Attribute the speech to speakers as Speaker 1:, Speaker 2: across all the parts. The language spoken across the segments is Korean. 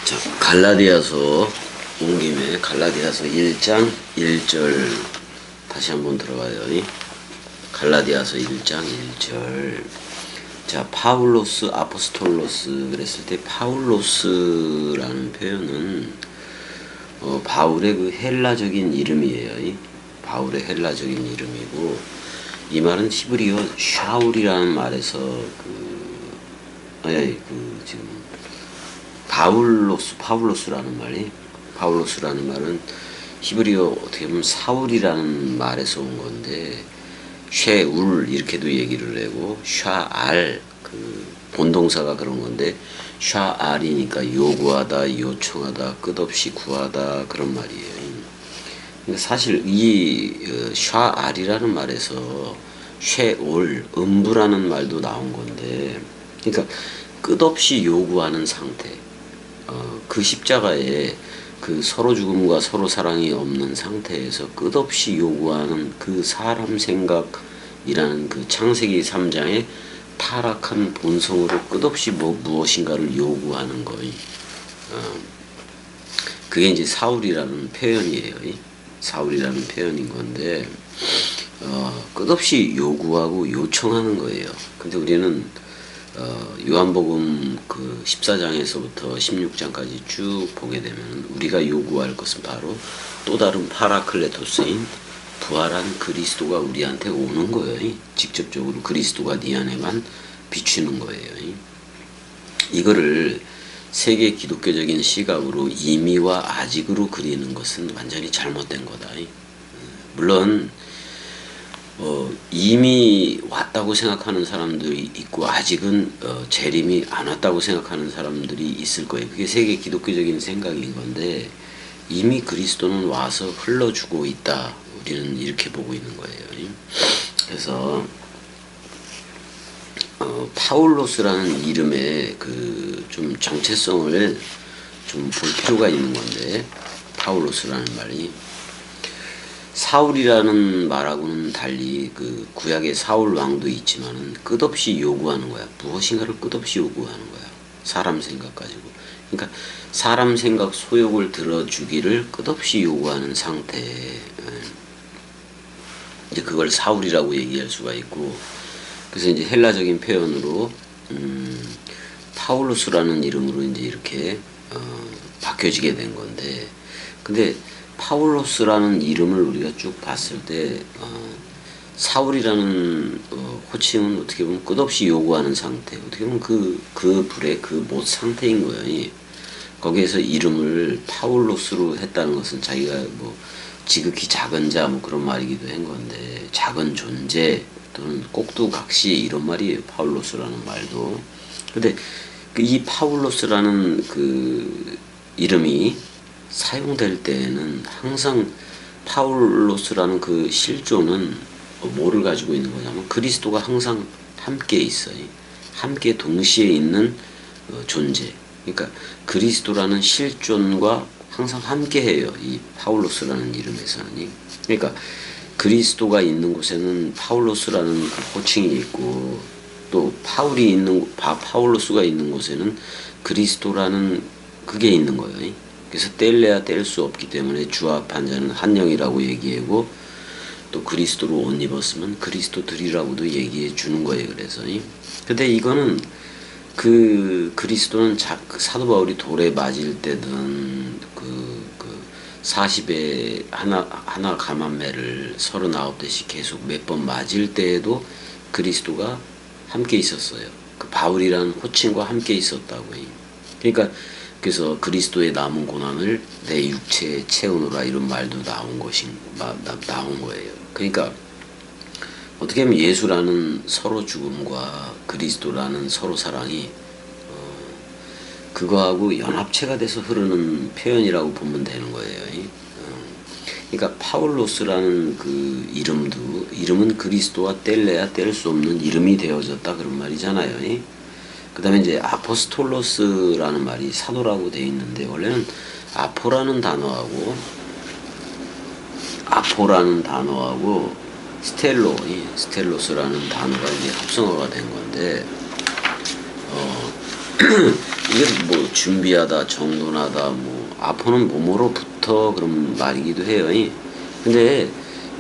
Speaker 1: 자, 갈라디아서 온 김에 갈라디아서 1장 1절 다시 한번 들어가요. 갈라디아서 1장 1절. 자, 파울로스 아포스톨로스 그랬을 때 파울로스라는 표현은 바울의 그 헬라적인 이름이에요. 바울의 헬라적인 이름이고, 이 말은 히브리어 샤울이라는 말에서 지금 파울로스라는 말은 히브리어 어떻게 보면 사울이라는 말에서 온 건데, 쉐울 이렇게도 얘기를 하고, 샤알 본동사가 그런 건데, 샤알이니까 요구하다, 요청하다, 끝없이 구하다 그런 말이에요. 그러니까 사실 이 샤알이라는 말에서 쉐올 음부라는 말도 나온 건데, 그러니까 끝없이 요구하는 상태. 그 십자가에 그 서로 죽음과 서로 사랑이 없는 상태에서 끝없이 요구하는 그 사람 생각이라는 그 창세기 3장의 타락한 본성으로 끝없이 무엇인가를 요구하는 거예요. 그게 이제 사울이라는 표현이에요. 사울이라는 표현인 건데, 끝없이 요구하고 요청하는 거예요. 근데 우리는 요한복음 14장에서부터 16장까지 쭉 보게 되면 우리가 요구할 것은 바로 또 다른 파라클레토스인 부활한 그리스도가 우리한테 오는 거예요. 직접적으로 그리스도가 네 안에만 비추는 거예요. 이거를 세계 기독교적인 시각으로 이미와 아직으로 그리는 것은 완전히 잘못된 거다. 물론 이미 왔다고 생각하는 사람들이 있고, 아직은 재림이 안 왔다고 생각하는 사람들이 있을 거예요. 그게 세계 기독교적인 생각인 건데, 이미 그리스도는 와서 흘러주고 있다. 우리는 이렇게 보고 있는 거예요. 그래서 파울로스라는 이름의 좀 정체성을 좀 볼 필요가 있는 건데, 파울로스라는 말이 사울이라는 말하고는 달리 구약의 사울 왕도 있지만은 끝없이 요구하는 거야. 무엇인가를 끝없이 요구하는 거야. 사람 생각 가지고. 그러니까 사람 생각 소욕을 들어주기를 끝없이 요구하는 상태. 이제 그걸 사울이라고 얘기할 수가 있고, 그래서 이제 헬라적인 표현으로 파울로스라는 이름으로 이제 이렇게 바뀌어지게 된 건데, 근데 파울로스라는 이름을 우리가 쭉 봤을 때 사울이라는 호칭은 어떻게 보면 끝없이 요구하는 상태, 어떻게 보면 그 불의 못 상태인 거예요. 거기에서 이름을 파울로스로 했다는 것은 자기가 지극히 작은 자 그런 말이기도 한 건데, 작은 존재 또는 꼭두각시 이런 말이에요. 파울로스라는 말도. 근데 이 파울로스라는 이름이 사용될 때에는 항상 파울로스라는 실조는 뭐를 가지고 있는 거냐면, 그리스도가 항상 함께 있어요. 함께 동시에 있는 존재. 그러니까 그리스도라는 실존과 항상 함께 해요. 이 파울로스라는 이름에서는. 그러니까 그리스도가 있는 곳에는 파울로스라는 호칭이 있고, 또 파울로스가 있는 곳에는 그리스도라는 그게 있는 거예요. 그래서 뗄래야 뗄 수 없기 때문에 주합한 자는 한 영이라고 얘기하고, 또 그리스도로 옷 입었으면 그리스도들이라고도 얘기해 주는 거예요. 그래서 근데 이거는 그리스도는 사도 바울이 돌에 맞을 때든 40에 하나 감한매를 39대씩 계속 몇 번 맞을 때에도 그리스도가 함께 있었어요. 바울이라는 호칭과 함께 있었다고요. 그러니까 그래서 그리스도의 남은 고난을 내 육체에 채우노라 이런 말도 나온 거예요. 그러니까 어떻게 하면 예수라는 서로 죽음과 그리스도라는 서로 사랑이 그거하고 연합체가 돼서 흐르는 표현이라고 보면 되는 거예요. 그러니까 파울로스라는 이름은 그리스도와 뗄래야 뗄 수 없는 이름이 되어졌다 그런 말이잖아요. 그 다음에 이제 아포스톨로스라는 말이 사도라고 되어 있는데, 원래는 아포라는 단어하고 스텔로스라는 단어가 이제 합성어가 된 건데, 이게 뭐 준비하다, 정돈하다, 뭐 아포는 몸으로부터 그런 말이기도 해요. 근데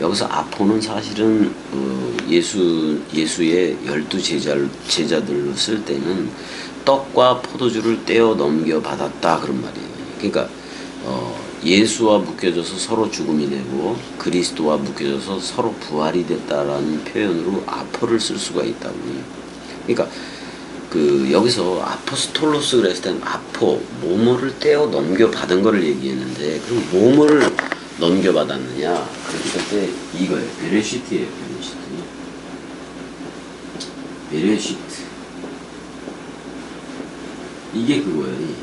Speaker 1: 여기서 아포는 사실은 예수의 12제자들로 쓸 때는 떡과 포도주를 떼어 넘겨 받았다 그런 말이에요. 그러니까 예수와 묶여져서 서로 죽음이 되고 그리스도와 묶여져서 서로 부활이 됐다라는 표현으로 아포를 쓸 수가 있다고. 그러니까 여기서 아포스톨로스 그랬을 때는 아포, 뭐뭐를 떼어 넘겨받은 거를 얘기했는데, 그럼 뭐뭐를 넘겨받았느냐? 그랬을 때 이거예요. 베레시트예요, 베레시트. 베레시트. 이게 그거예요.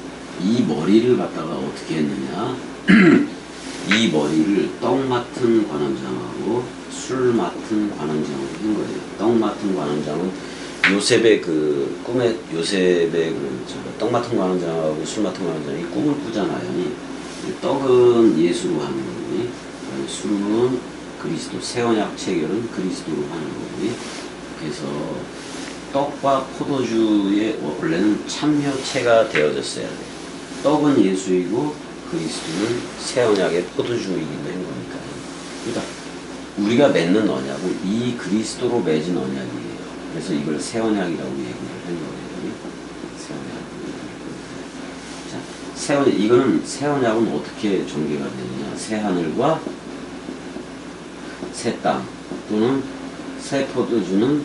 Speaker 1: 이 머리를 갖다가 어떻게 했느냐? 이 머리를 떡 맡은 관원장하고 술 맡은 관원장으로 한 거예요. 떡 맡은 관원장은 요셉의 꿈에 요셉의 떡 맡은 관원장하고 술 맡은 관원장이 꿈을 꾸잖아요. 떡은 예수로 하는 거고, 술은 그리스도, 새 언약 체결은 그리스도로 하는 거고, 그래서 떡과 포도주의 원래는 참여체가 되어졌어야 돼. 떡은 예수이고 그리스도는 새 언약의 포도주이기도 한 거니까. 그러니까 우리가 맺는 언약은 이 그리스도로 맺은 언약이에요. 그래서 이걸 새 언약이라고 얘기를 한 거예요. 새 언약. 자, 새 언약, 이거는 새 언약은 어떻게 전개가 되느냐? 새 하늘과 새 땅 또는 새 포도주는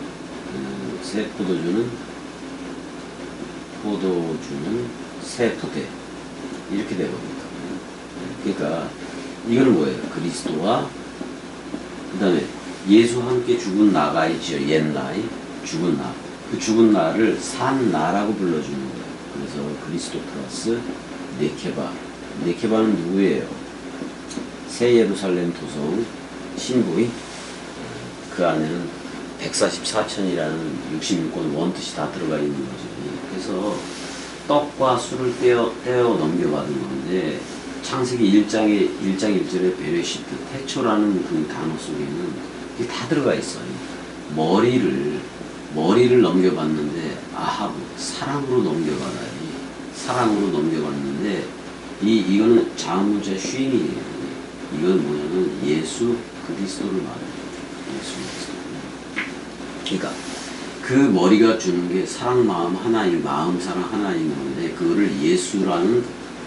Speaker 1: 새 부대 이렇게 되거든요. 그러니까 이거는 뭐예요? 그리스도와 그 다음에 예수와 함께 죽은 나가 있지요. 옛날 죽은 나. 그 죽은 나를 산 나라고 불러주는 거예요. 그래서 그리스도 플러스 네케바. 네케바는 누구예요? 새 예루살렘 도성 신부의 그 안에는 144천이라는 66권 원뜻이 다 들어가 있는 거죠. 그래서 떡과 술을 떼어 넘겨받은 건데, 창세기 1장 1절에 베레시트, 태초라는 그 단어 속에는 이게 다 들어가 있어요. 머리를 넘겨받는데, 아하브, 사랑으로 넘겨받아요. 사랑으로 넘겨받는데, 이거는 자음문자 쉼이에요. 이건 뭐냐면 예수 그리스도를 말해요. 예수 그리스도. 그러니까 그 머리가 주는 게 사랑 마음 하나인, 마음 사랑 하나인 건데, 그거를 예수라는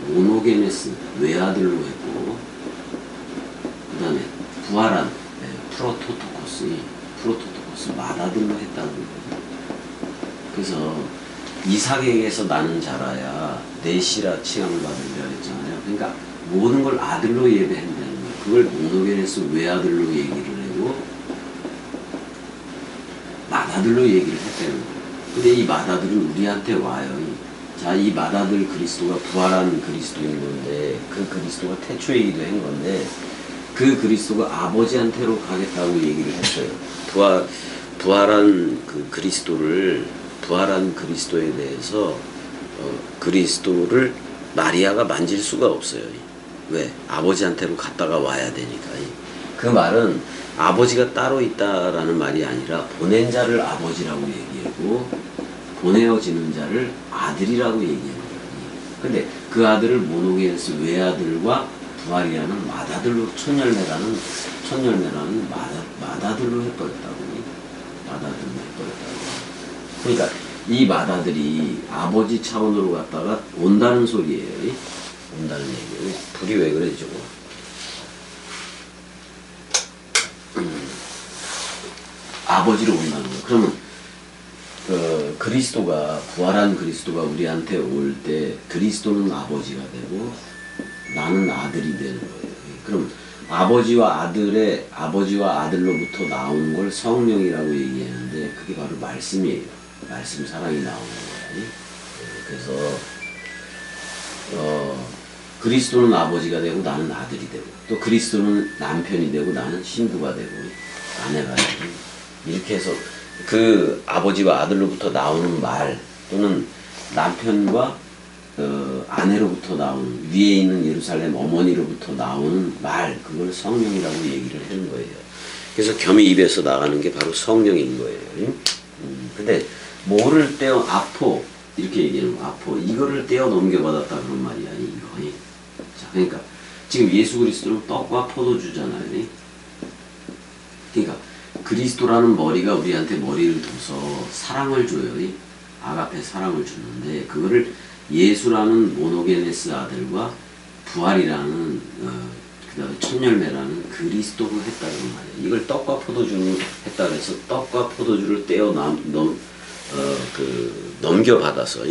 Speaker 1: 모노게네스 외아들로 했고, 그 다음에 부활한 프로토토코스 맏아들로 했다는 거예요. 그래서 이삭에게서 나는 자라야 내시라 칭함을 받으리라 했잖아요. 그러니까 모든 걸 아들로 예배한다는 거예요. 그걸 모노게네스 외아들로 얘기를 하고 맏아들로 얘기를 했다는 거예요. 근데 이 맏아들은 우리한테 와요. 자, 이 맏아들 그리스도가 부활한 그리스도인 건데, 그 그리스도가 태초이기도 한 건데, 그 그리스도가 아버지한테로 가겠다고 얘기를 했어요. 부활한 그리스도에 대해서 그리스도를 마리아가 만질 수가 없어요. 왜? 아버지한테로 갔다가 와야 되니까. 그 말은 아버지가 따로 있다라는 말이 아니라 보낸 자를 아버지라고 얘기하고 보내어지는 자를 아들이라고 얘기하는 거예요. 근데 그 아들을 모노게네스 외아들과 부활이라는 맏아들로 첫열매라는 맏아들로 해버렸다고. 그러니까 이 맏아들이 아버지 차원으로 갔다가 온다는 소리예요. 온다는 얘기예요. 불이 왜 그래 저거? 아버지로 온다는 거예요. 그러면 그리스도가 부활한 그리스도가 우리한테 올 때 그리스도는 아버지가 되고 나는 아들이 되는 거예요. 그럼 아버지와 아들로부터 나오는 걸 성령이라고 얘기하는데, 그게 바로 말씀이에요. 말씀 사랑이 나오는 거예요. 그래서 그리스도는 아버지가 되고 나는 아들이 되고, 또 그리스도는 남편이 되고 나는 신부가 되고 아내가 되고, 이렇게 해서 그 아버지와 아들로부터 나오는 말, 또는 남편과 아내로부터 나오는, 위에 있는 예루살렘 어머니로부터 나오는 말, 그걸 성령이라고 얘기를 하는 거예요. 그래서 겸이 입에서 나가는 게 바로 성령인 거예요. 근데 뭐를 떼어 아포, 이렇게 얘기하는 거. 아포. 이거를 떼어 넘겨받았다 그런 말이야. 이거. 자, 그러니까 지금 예수 그리스도는 떡과 포도주잖아요. 그러니까 그리스도라는 머리가 우리한테 머리를 둬서 사랑을 줘요. 아가페 사랑을 주는데 그거를 예수라는 모노게네스 아들과 부활이라는 그다음에 첫열매라는 그리스도로 했다는 말이에요. 이걸 떡과 포도주로 했다 그래서 떡과 포도주를 떼어 넘겨받아서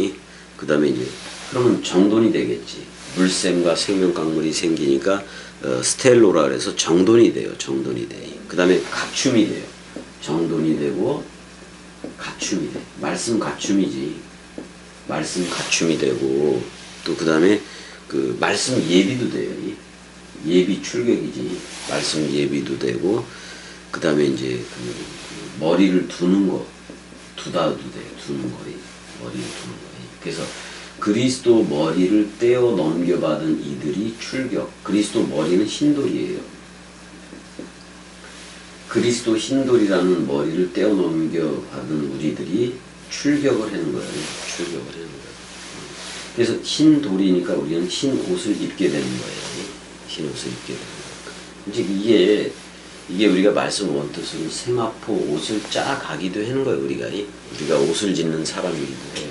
Speaker 1: 그 다음에 이제 그러면 정돈이 되겠지. 물샘과 생명강물이 생기니까 스텔로라 그래서 정돈이 돼요. 정돈이 돼. 그 다음에 갖춤이 돼요. 정돈이 되고 갖춤이 돼. 말씀 갖춤이지. 말씀 갖춤이 되고 또 그 다음에 그 말씀 예비도 돼요. 예비 출격이지. 말씀 예비도 되고 그 다음에 이제 그 머리를 두는 거 두다도 돼. 두는 거리. 머리를 두는 거리. 그래서 그리스도 머리를 떼어 넘겨받은 이들이 출격. 그리스도 머리는 흰돌이에요. 그리스도 흰돌이라는 머리를 떼어 넘겨받은 우리들이 출격을 하는 거예요. 출격을 하는 거예요. 그래서 흰돌이니까 우리는 흰 옷을 입게 되는 거예요. 흰 옷을 입게 되는 거예요. 이제 이게 우리가 말씀 원뜻으로 세마포 옷을 짜 가기도 하는 거예요. 우리가 옷을 짓는 사람이기도 해요.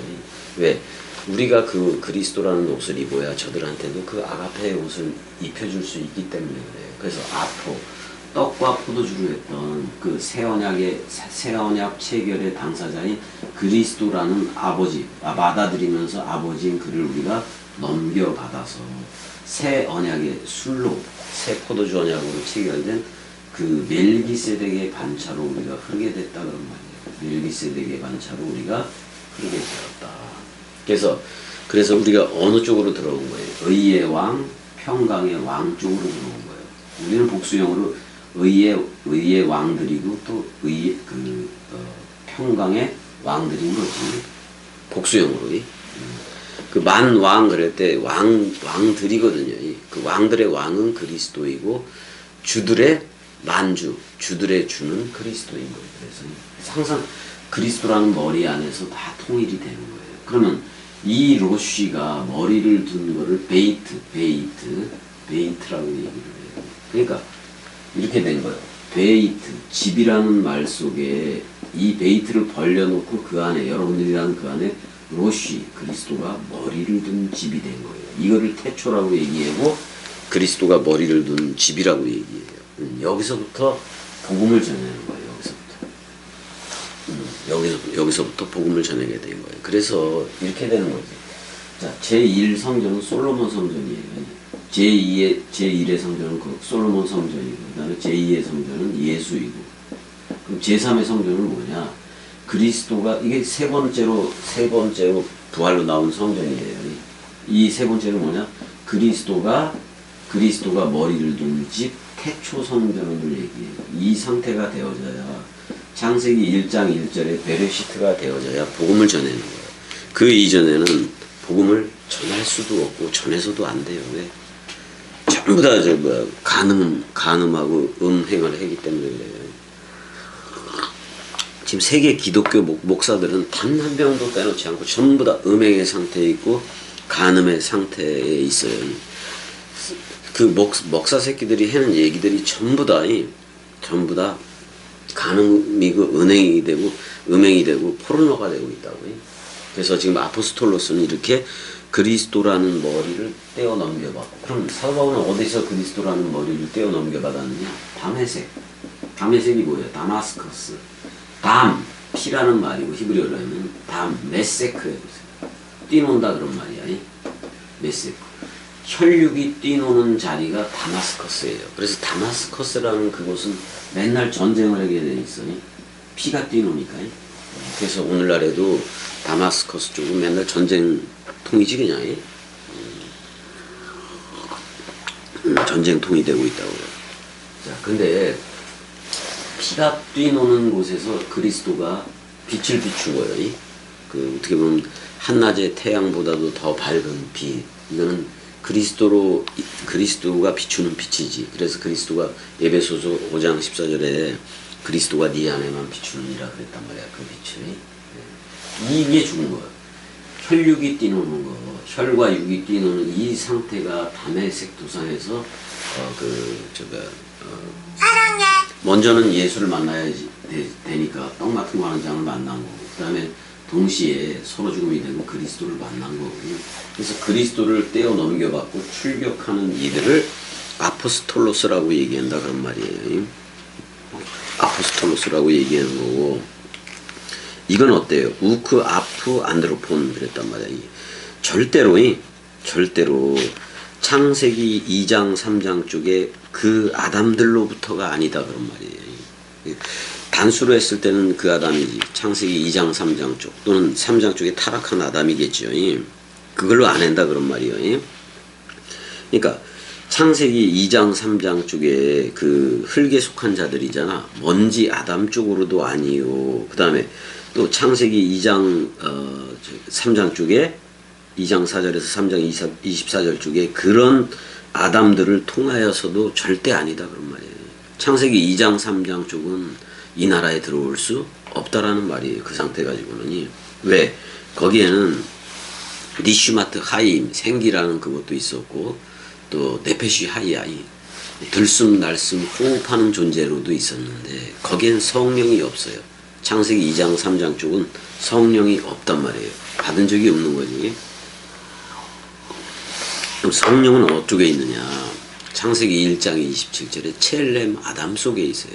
Speaker 1: 왜? 우리가 그 그리스도라는 옷을 입어야 저들한테도 그 아가페의 옷을 입혀줄 수 있기 때문에 그래요. 그래서 아포, 떡과 포도주로 했던 그 새언약 체결의 당사자인 그리스도라는 아버지, 받아들이면서 아버지인 그를 우리가 넘겨받아서 새 언약의 술로, 새 포도주 언약으로 체결된 그 멜기세덱의 반차로 우리가 흐르게 됐다 그런 말이에요. 멜기세덱의 반차로 우리가 흐르게 되었다. 그래서 우리가 어느 쪽으로 들어온 거예요? 의의 왕, 평강의 왕 쪽으로 들어온 거예요. 우리는 복수형으로 의의 왕들이고 또 평강의 왕들인 거지. 복수형으로. 그 만왕 그럴 때 왕들이거든요. 그 왕들의 왕은 그리스도이고 주들의 주들의 주는 그리스도인 거예요. 그래서 항상 그리스도라는 머리 안에서 다 통일이 되는 거예요. 그러면 이 로쉬가 머리를 둔 거를 베이트라고 얘기를 해요. 그러니까 이렇게 된 거예요. 베이트, 집이라는 말 속에 이 베이트를 벌려놓고 그 안에 여러분들이라는 그 안에 로쉬, 그리스도가 머리를 둔 집이 된 거예요. 이거를 태초라고 얘기하고 그리스도가 머리를 둔 집이라고 얘기해요. 여기서부터 복음을 전하는 거예요. 여기서부터 복음을 전하게 된 거예요. 그래서 이렇게 되는 거지. 자, 제1성전은 솔로몬 성전이에요. 제1의 성전은 그 솔로몬 성전이고, 그 다음에 제2의 성전은 예수이고, 그럼 제3의 성전은 뭐냐? 그리스도가, 이게 세 번째로 부활로 나온 성전이에요. 이 세 번째는 뭐냐? 그리스도가 머리를 둔 집, 태초 성전을 얘기해요. 이 상태가 되어져야 창세기 1장 1절에 베레시트가 되어져야 복음을 전하는 거예요. 그 이전에는 복음을 전할 수도 없고 전해서도 안 돼요. 왜? 전부 다 간음하고 음행을 하기 때문에 그래요. 지금 세계 기독교 목사들은 단 한 명도 빼놓지 않고 전부 다 음행의 상태에 있고 간음의 상태에 있어요. 그 목사 새끼들이 하는 얘기들이 전부 다 간음이고 은행이 되고 음행이 되고 포르노가 되고 있다고. 그래서 지금 아포스톨로스는 이렇게 그리스도라는 머리를 떼어 넘겨받고, 그럼 사도 바울은 어디서 그리스도라는 머리를 떼어 넘겨받았느냐? 다메섹이 뭐예요? 다마스커스. 피라는 말이고 히브리어로 하면 메세크예요. 뛰논다 그런 말이야. 메세크. 혈육이 뛰노는 자리가 다마스커스예요. 그래서 다마스커스라는 그곳은 맨날 전쟁을 하게 돼 있어. 피가 뛰노니까. 그래서 오늘날에도 다마스커스 쪽은 맨날 전쟁통이지 그냥. 전쟁통이 되고 있다고요. 자, 근데 피가 뛰노는 곳에서 그리스도가 빛을 비춘 거예요. 그 어떻게 보면 한낮의 태양보다도 더 밝은 빛. 이거는 그리스도가 비추는 빛이지. 그래서 그리스도가 에베소서 5장 14절에 그리스도가 네 안에만 비추느니라 그랬단 말이야. 그 빛이. 이게 죽은 거야. 혈육이 뛰노는 거, 혈과 육이 뛰노는 이 상태가 담의색 도상에서
Speaker 2: 사랑해.
Speaker 1: 먼저는 예수를 만나야지 되니까 떡 같은 거 하는 장을 만난 거고, 그 다음에 동시에 서로 죽음이 되고 그리스도를 만난 거거든요. 그래서 그리스도를 떼어 넘겨받고 출격하는 이들을 아포스톨로스라고 얘기한다 그런 말이에요. 아포스톨로스라고 얘기하는 거고, 이건 어때요? 우크 아프 안드로폰 그랬단 말이야. 절대로 창세기 2장 3장 쪽에 그 아담들로부터가 아니다 그런 말이에요. 단수로 했을 때는 그 아담이지. 창세기 2장 3장 쪽 또는 3장 쪽에 타락한 아담이겠죠. 그걸로 안 한다 그런 말이에요. 그러니까 창세기 2장 3장 쪽에 그 흙에 속한 자들이잖아. 먼지 아담 쪽으로도 아니요. 그 다음에 또 창세기 2장 3장 쪽에 2장 4절에서 3장 24절 쪽에 그런 아담들을 통하여서도 절대 아니다 그런 말이에요. 창세기 2장 3장 쪽은 이 나라에 들어올 수 없다라는 말이에요. 그 상태 가지고는. 왜? 거기에는 니슈마트 하임 생기라는 그것도 있었고, 또 네페시 하이야 들숨 날숨 호흡하는 존재로도 있었는데 거기엔 성령이 없어요. 창세기 2장 3장 쪽은 성령이 없단 말이에요. 받은 적이 없는 거지. 그럼 성령은 어쪽에 있느냐? 창세기 1장 27절에 첼렘 아담 속에 있어요.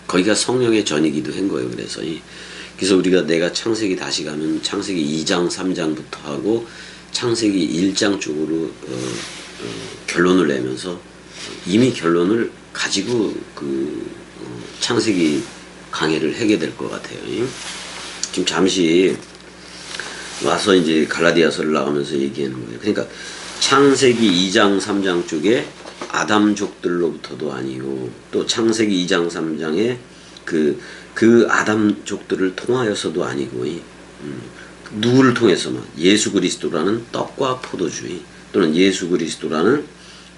Speaker 1: 거기가 성령의 전이기도 한 거예요. 그래서 우리가 내가 창세기 다시 가면 창세기 2장 3장부터 하고 창세기 1장 쪽으로 결론을 내면서 이미 결론을 가지고 창세기 강해를 하게 될 것 같아요. 지금 잠시 와서 이제 갈라디아서를 나가면서 얘기하는 거예요. 그러니까 창세기 2장 3장 쪽에 아담족들로부터도 아니요, 또 창세기 2장 3장에 그 아담족들을 통하여서도 아니고, 누구를 통해서만? 예수 그리스도라는 떡과 포도주의 또는 예수 그리스도라는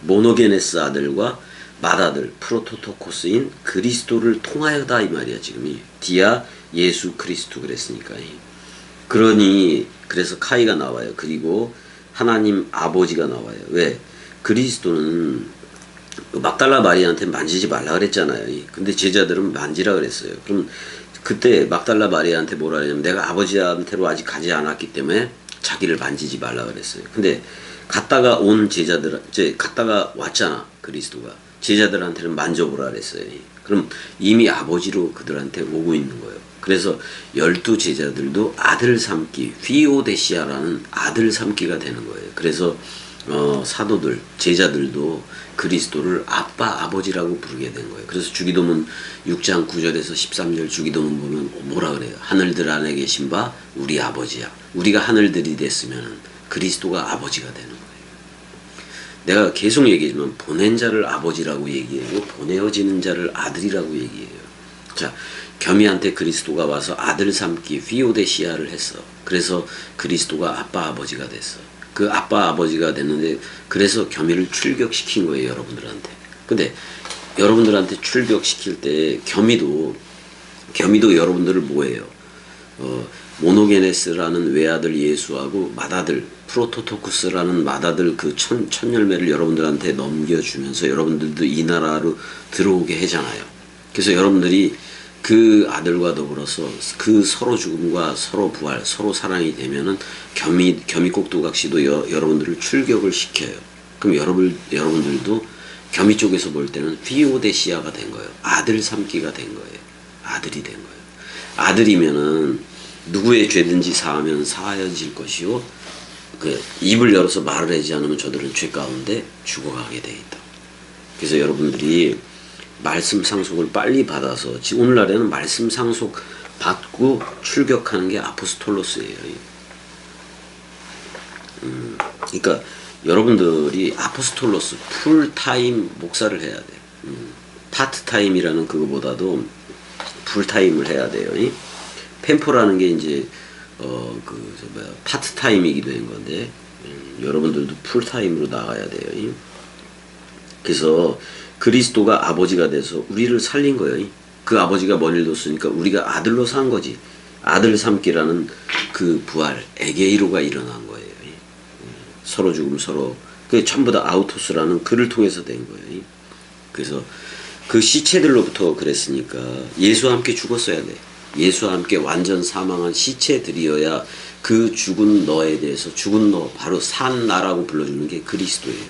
Speaker 1: 모노게네스 아들과 맏아들 프로토토코스인 그리스도를 통하여다 이 말이야. 지금 디아 예수 그리스도 그랬으니까. 그러니 그래서 카이가 나와요. 그리고 하나님 아버지가 나와요. 왜? 그리스도는 막달라 마리아한테 만지지 말라 그랬잖아요. 근데 제자들은 만지라 그랬어요. 그럼 그때 막달라 마리아한테 뭐라 그러냐면 내가 아버지한테로 아직 가지 않았기 때문에 자기를 만지지 말라 그랬어요. 근데 갔다가 왔잖아. 그리스도가 제자들한테는 만져보라 그랬어요. 그럼 이미 아버지로 그들한테 오고 있는 거예요. 그래서 12 제자들도 아들 삼기, 휘오데시아라는 아들 삼기가 되는 거예요. 그래서 사도들, 제자들도 그리스도를 아빠, 아버지라고 부르게 된 거예요. 그래서 주기도문 6장 9절에서 13절 주기도문 보면 뭐라 그래요? 하늘들 안에 계신 바 우리 아버지야. 우리가 하늘들이 됐으면 그리스도가 아버지가 되는 거예요. 내가 계속 얘기하지만 보낸 자를 아버지라고 얘기해요. 보내어지는 자를 아들이라고 얘기해요. 자, 겸이한테 그리스도가 와서 아들 삼기, 휘오데시아를 했어. 그래서 그리스도가 아빠, 아버지가 됐어. 그 아빠 아버지가 됐는데 그래서 겸이를 출격시킨 거예요. 여러분들한테. 근데 여러분들한테 출격시킬 때 겸이도 여러분들을 뭐예요? 모노게네스라는 외아들 예수하고 맏아들 프로토토쿠스라는 맏아들 그 첫 열매를 여러분들한테 넘겨주면서 여러분들도 이 나라로 들어오게 하잖아요. 그래서 여러분들이 그 아들과 더불어서 그 서로 죽음과 서로 부활, 서로 사랑이 되면은 겸이 꼭두각시도 여러분들을 출격을 시켜요. 그럼 여러분들도 겸이 쪽에서 볼 때는 휘오데시아가 된 거예요. 아들 삼기가 된 거예요. 아들이 된 거예요. 아들이면은 누구의 죄든지 사하면 사하여질 것이요, 입을 열어서 말을 하지 않으면 저들은 죄 가운데 죽어가게 돼 있다. 그래서 여러분들이 말씀 상속을 빨리 받아서 오늘날에는 말씀 상속 받고 출격하는 게 아포스톨로스예요. 그러니까 여러분들이 아포스톨로스 풀타임 목사를 해야 돼. 파트타임이라는 그거보다도 풀타임을 해야 돼요. 펜포라는 게 이제 파트타임이기도 한 건데 여러분들도 풀타임으로 나가야 돼요. 그래서 그리스도가 아버지가 돼서 우리를 살린 거예요. 그 아버지가 먼 일도 쓰니까 우리가 아들로 산 거지. 아들 삼기라는 그 부활, 에게이로가 일어난 거예요. 서로 죽음 서로. 그게 전부 다 아우토스라는 글을 통해서 된 거예요. 그래서 그 시체들로부터 그랬으니까 예수와 함께 죽었어야 돼. 예수와 함께 완전 사망한 시체들이어야 그 죽은 너에 대해서 죽은 너, 바로 산 나라고 불러주는 게 그리스도예요.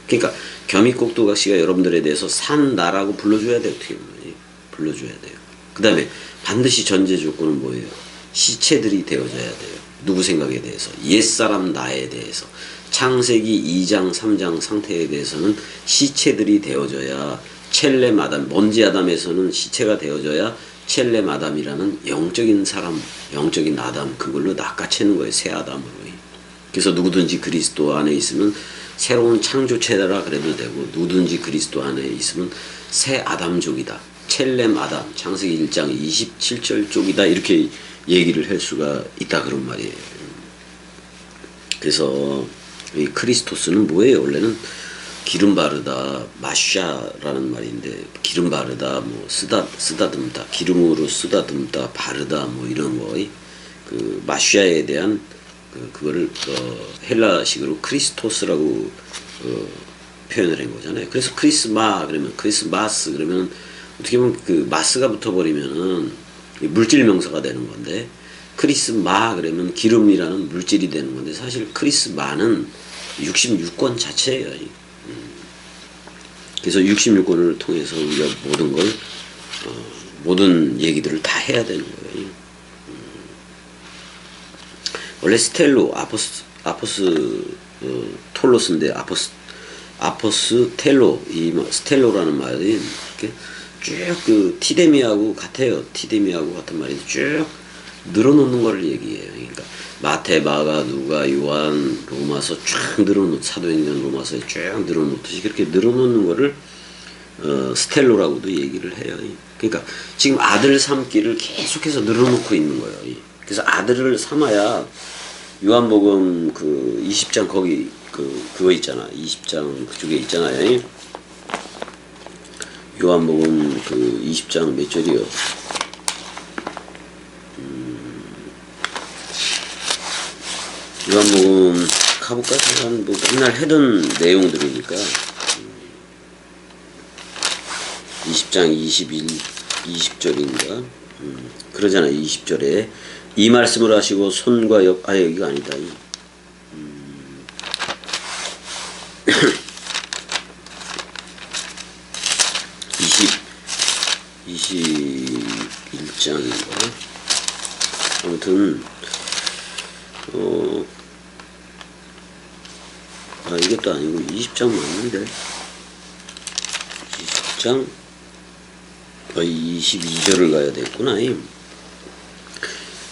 Speaker 1: 그러니까 겸익곡도각시가 여러분들에 대해서 산 나라고 불러줘야 돼요. 어떻게 보면. 불러줘야 돼요. 그 다음에 반드시 전제 조건은 뭐예요? 시체들이 되어져야 돼요. 누구 생각에 대해서? 옛사람 나에 대해서. 창세기 2장 3장 상태에 대해서는 시체들이 되어져야 첼렘 아담, 먼지 아담에서는 시체가 되어져야 첼렘 아담이라는 영적인 사람, 영적인 아담, 그걸로 낚아채는 거예요. 새 아담으로. 그래서 누구든지 그리스도 안에 있으면 새로운 창조체라 그래도 되고, 누구든지 그리스도 안에 있으면 새 아담족이다. 첼렘 아담, 창세기 1장 27절 쪽이다. 이렇게 얘기를 할 수가 있다. 그런 말이에요. 그래서 이 크리스토스는 뭐예요? 원래는 기름 바르다, 마샤라는 말인데, 기름 바르다, 뭐 쓰다듬다, 기름으로 쓰다듬다, 바르다, 뭐 이런 거, 그 마샤에 대한 그거를 헬라식으로 크리스토스라고 표현을 한 거잖아요. 그래서 크리스마 그러면 크리스마스 그러면 어떻게 보면 그 마스가 붙어버리면은 물질 명사가 되는 건데, 크리스마 그러면 기름이라는 물질이 되는 건데, 사실 크리스마는 66권 자체예요. 그래서 66권을 통해서 우리가 모든 걸 모든 얘기들을 다 해야 되는 거예요. 원래 스텔로 아포스 톨로스인데 아포스 텔로, 이 스텔로라는 말이 쭉 그 티데미하고 같아요. 티데미하고 같은 말이 쭉 늘어놓는 거를 얘기해요. 그러니까 마태, 마가, 누가, 요한, 로마서 쫙 늘어놓, 사도행전 로마서에 쫙 늘어놓듯이 그렇게 늘어놓는 거를 스텔로라고도 얘기를 해요. 그러니까 지금 아들 삼기를 계속해서 늘어놓고 있는 거예요. 그래서 아들을 삼아야 요한복음 그 20장 거기 그거 있잖아. 20장 그쪽에 있잖아요. 요한복음 그 20장 몇 절이요? 요한복음 가볼까요? 뭐 맨날 하던 내용들이니까 20장 20절인가 그러잖아요. 20절에 이 말씀을 하시고 손과 옆 여기가 아니다. 21장인가? 아무튼 이것도 아니고 20장 맞는데 20장 22절을 가야 되겠구나.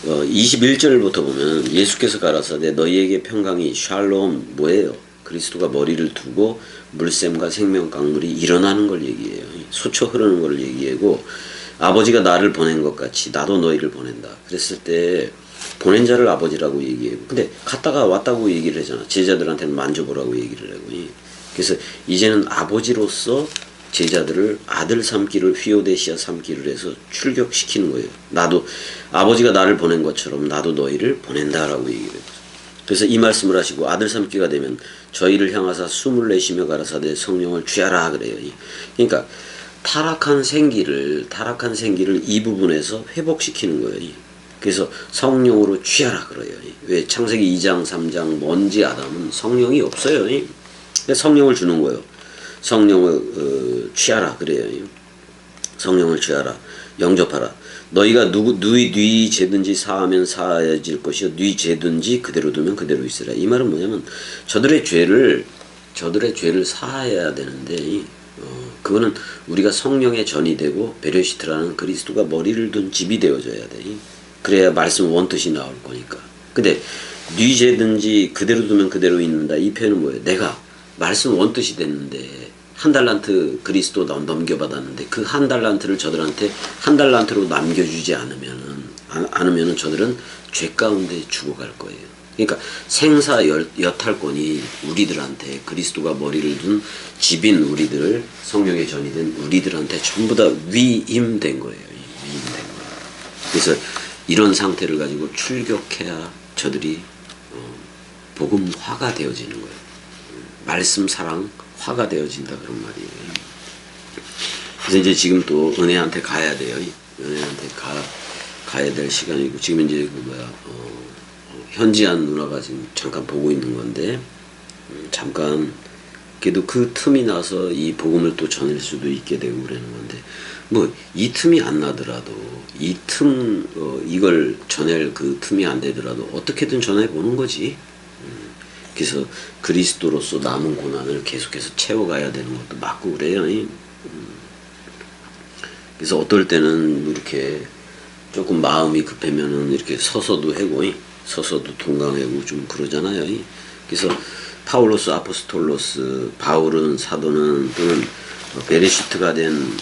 Speaker 1: 21절부터 보면 예수께서 가라사대 너희에게 평강이 샬롬 뭐예요? 그리스도가 머리를 두고 물샘과 생명 강물이 일어나는 걸 얘기해요. 솟쳐 흐르는 걸 얘기하고, 아버지가 나를 보낸 것 같이 나도 너희를 보낸다. 그랬을 때 보낸 자를 아버지라고 얘기해요. 근데 갔다가 왔다고 얘기를 하잖아. 제자들한테는 만져보라고 얘기를 하고. 그래서 이제는 아버지로서 제자들을 아들 삼기를 휘오데시아 삼기를 해서 출격시키는 거예요. 나도 아버지가 나를 보낸 것처럼 나도 너희를 보낸다라고 얘기를 해요. 그래서 이 말씀을 하시고 아들 삼기가 되면 저희를 향하사 숨을 내쉬며 가라사대 성령을 취하라 그래요. 그러니까 타락한 생기를 이 부분에서 회복시키는 거예요. 그래서 성령으로 취하라 그래요. 왜? 창세기 2장 3장 먼지 아담은 성령이 없어요. 성령을 주는 거예요. 성령을 취하라 그래요. 성령을 취하라, 영접하라. 너희가 누이 죄든지 사하면 사하여질 것이요 누이 죄든지 그대로 두면 그대로 있으라. 이 말은 뭐냐면 저들의 죄를 사하여야 되는데, 그거는 우리가 성령의 전이 되고 베레시트라는 그리스도가 머리를 둔 집이 되어져야 돼. 그래야 말씀 원뜻이 나올 거니까. 근데 네 죄든지 그대로 두면 그대로 있는다. 이 표현은 뭐예요? 내가 말씀 원뜻이 됐는데 한 달란트 그리스도 넘겨받았는데 그 한 달란트를 저들한테 한 달란트로 남겨주지 않으면은 저들은 죄 가운데 죽어갈 거예요. 그러니까 생사 여탈권이 우리들한테, 그리스도가 머리를 둔 집인 우리들, 성령의 전이 된 우리들한테 전부 다 위임된 거예요. 위임된 거예요. 그래서 이런 상태를 가지고 출격해야 저들이 복음화가 되어지는 거예요. 말씀 사랑 화가 되어진다 그런 말이에요. 그래서 이제 지금 또 은혜한테 가야 돼요. 은혜한테 가야 될 시간이고 지금 이제 현지한 누나가 지금 잠깐 보고 있는 건데 잠깐 그래도 그 틈이 나서 이 복음을 또 전할 수도 있게 되고 그러는 건데 뭐 이 틈이 안 나더라도 이걸 전할 그 틈이 안 되더라도 어떻게든 전해 보는 거지. 그래서 그리스도로서 남은 고난을 계속해서 채워가야 되는 것도 맞고 그래요. 그래서 어떨 때는 이렇게 조금 마음이 급하면은 이렇게 서서도 하고 서서도 동강하고 좀 그러잖아요. 그래서 파울로스 아포스톨로스 바울은 사도는 또는 베레시트가 된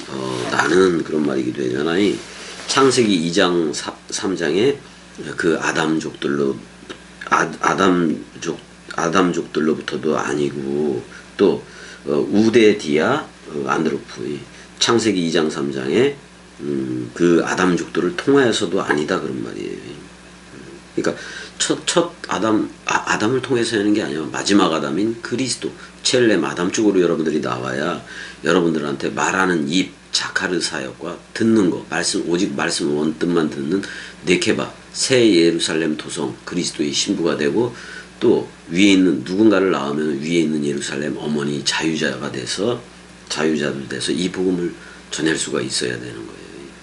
Speaker 1: 나는 그런 말이기도 하잖아요. 창세기 2장 3장에 그 아담족들로부터도 아니고 또 우데디아 안드로프 창세기 2장 3장에 그 아담족들을 통하여서도 아니다 그런 말이에요. 그러니까 첫 아담을 통해서 하는 게 아니라 마지막 아담인 그리스도 첼렘 아담 쪽으로 여러분들이 나와야 여러분들한테 말하는 입 자카르 사역과 듣는 거 오직 말씀 원뜻만 듣는 네케바 새 예루살렘 도성 그리스도의 신부가 되고 또 위에 있는 누군가를 낳으면 위에 있는 예루살렘 어머니 자유자들 돼서 이 복음을 전할 수가 있어야 되는 거예요.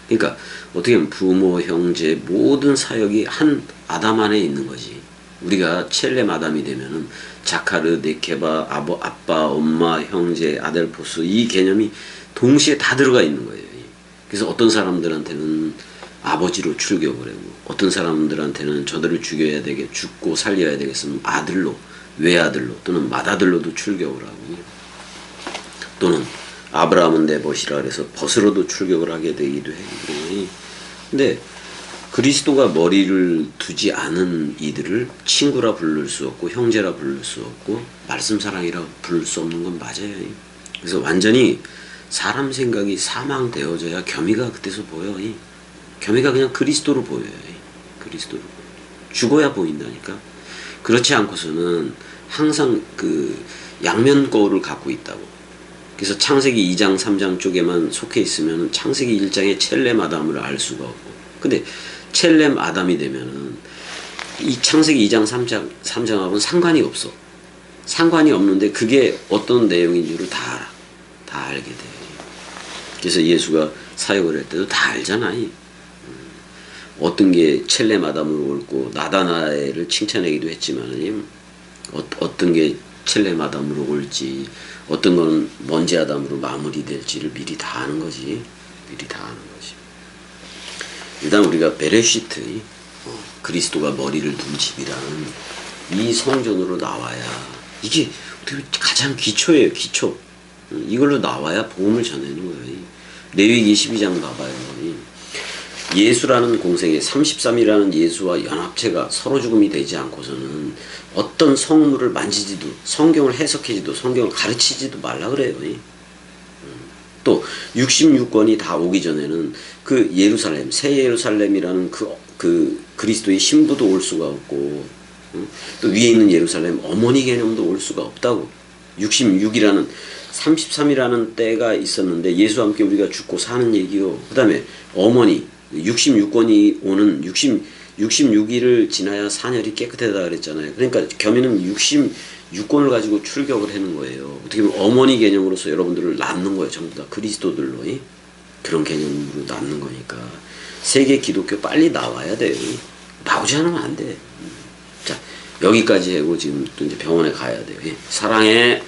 Speaker 1: 그러니까 어떻게 보면 부모, 형제 모든 사역이 한 아담 안에 있는 거지. 우리가 첼렘 아담이 되면은 자카르, 네케바, 아빠, 엄마, 형제, 아델포스 이 개념이 동시에 다 들어가 있는 거예요. 그래서 어떤 사람들한테는 아버지로 출교를 하고 어떤 사람들한테는 저들을 죽고 살려야 되겠으면 아들로, 외아들로 또는 맏아들로도 출교를 하고 또는 아브라함은 내 벗이라 그래서 벗으로도 출교를 하게 되기도 해요. 근데 그리스도가 머리를 두지 않은 이들을 친구라 부를 수 없고 형제라 부를 수 없고 말씀 사랑이라 부를 수 없는 건 맞아요. 그래서 완전히 사람 생각이 사망되어져야 겸이가 그때서 보여. 겸이가 그냥 그리스도로 보여요. 그리스도로 죽어야 보인다니까. 그렇지 않고서는 항상 그 양면 거울을 갖고 있다고. 그래서 창세기 2장 3장 쪽에만 속해 있으면 창세기 1장의 첼렘 아담을 알 수가 없고 근데 첼렘 아담이 되면은 이 창세기 2장 3장하고는 상관이 없어. 상관이 없는데 그게 어떤 내용인지를 다 알아. 다 알게 돼. 그래서 예수가 사역을 할 때도 다 알잖아. 어떤 게 첼렘 아담으로 옳고 나다나엘을 칭찬하기도 했지만 어떤 게 첼렘 아담으로 옳지 어떤 건 먼지 아담으로 마무리될지를 미리 다 아는 거지. 미리 다 아는 거지. 일단 우리가 베레시트 그리스도가 머리를 둔 집이라는 이 성전으로 나와야 이게 어떻게 가장 기초예요. 기초. 이걸로 나와야 복음을 전하는 거예요. 레위기 12장 봐봐요. 예수라는 공생애 33이라는 예수와 연합체가 서로 죽음이 되지 않고서는 어떤 성물을 만지지도 성경을 해석하지도 성경을 가르치지도 말라 그래요. 또 66권이 다 오기 전에는 그 예루살렘 새 예루살렘이라는 그 그리스도의 신부도 올 수가 없고 또 위에 있는 예루살렘 어머니 개념도 올 수가 없다고. 66이라는 33이라는 때가 있었는데 예수와 함께 우리가 죽고 사는 얘기요. 그 다음에 어머니 66권이 오는 66일을 지나야 사녀리 깨끗하다 그랬잖아요. 그러니까 겸이는 66권을 가지고 출격을 하는 거예요. 어떻게 보면 어머니 개념으로서 여러분들을 낳는 거예요. 전부 다 그리스도들로 그런 개념으로 낳는 거니까 세계 기독교 빨리 나와야 돼요. 나오지 않으면 안 돼. 자 여기까지 하고 지금 또 이제 병원에 가야 돼요. 사랑해.